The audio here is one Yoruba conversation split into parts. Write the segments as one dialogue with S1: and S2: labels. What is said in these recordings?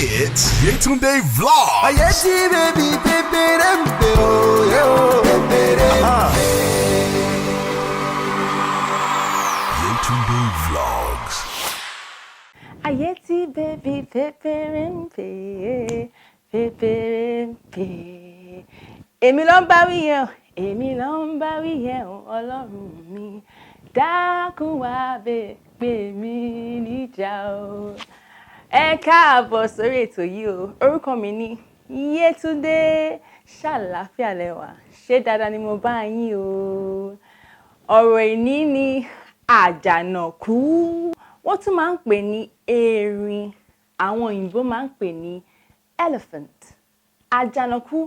S1: It's Yetunde Vlogs.
S2: Ayeti baby pepe rempe oh yo pepe
S1: Yetunde Vlogs.
S3: Ayeti baby pepe rempe èmi ló ń bá wí yẹn o, èmi ló ń bá wí yẹn o, Ọlọ́run mi dákun wá gbè mí níjà o. Ẹ káàbọ̀ sórí ètò yìí o, orúkọ mi ni Yétúndé, ṣàlàáfíà lẹ́wà, ṣé dáadáa ni mo bá yín o. Ọ̀rọ̀ ìní ni àjànàkú, wọ́n tún máa ń pè ní erin, àwọn òyìnbó máa ń pè ní elephant. Àjànàkú,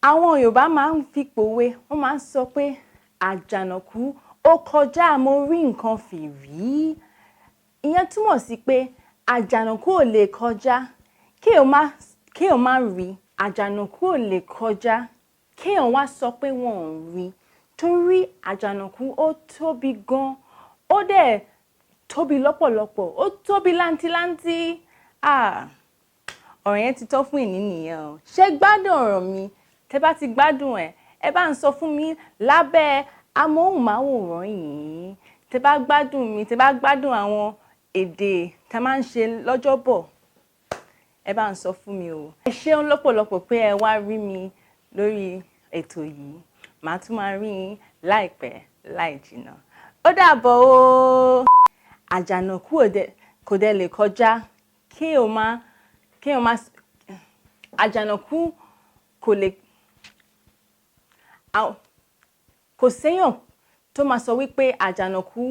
S3: àwọn Yorùbá máa ń fi pòwe, wọ́n máa ń sọ pé àjànàkú ó kọjá mo rí nǹkan fìrí. Ìyẹn túmọ̀ sí pé àjànàkú ò lè kọjá kéèyàn má rí, àjànàkú ò lè kọjá kéèyàn wá sọ pé wọn ò rí, torí àjànàkú ó tóbi gan, ó dẹ̀ tóbi lọ́pọ̀lọpọ̀, ó tóbi láńtíláńtí. Ọ̀rọ̀ yẹn ti tọ́ fún ìní nìyẹn o. Ṣé gbádùn ọ̀rọ̀ mi? Tẹ́ bá ti gbádùn ẹ̀, ẹ bá ń sọ fún mi lábẹ́ amóhùnmáwòrán yìí. Tẹ́ bá gbádùn mi, tẹ́ bá gbádùn àwọn èdè tá a máa ń ṣe lọ́jọ́bọ̀, ẹ bá ń sọ fún mi o. Ẹ ṣeun lọ́pọ̀lọpọ̀ pé ẹ wá rí mi lórí ètò yìí. Màá tún máa rí yín láìpẹ́ láì jìnnà. Ó dàbọ̀ o. Àjànàkú kò dẹ̀ lè kọjá kéèyàn má àjànàkú kò séyàn tó máa sọ wípé àjànàkú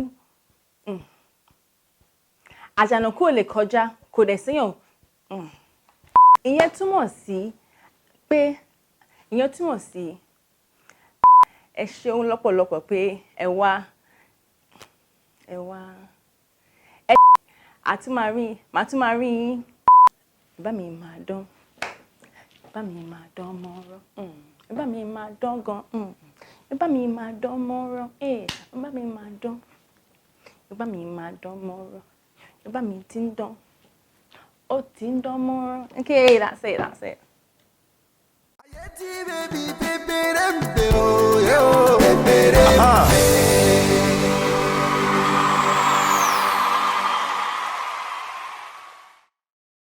S3: ò lè kọjá, kò dẹ̀ séyàn. Ìyẹn túmọ̀ sí ẹ ṣeun lọ́pọ̀lọpọ̀ pé ẹ wá màá tún máa rí yín. Bá mi máa dán, bá mi máa dán mọ́rán, bá mi máa dán gan, bá mi máa dán mọ́rán, bá mi máa dán, bá mi máa dán mọ́rán, bá mi ti ń dán, ó ti ń dán mọ́rán. Okay, that's it.
S2: Ayeti baby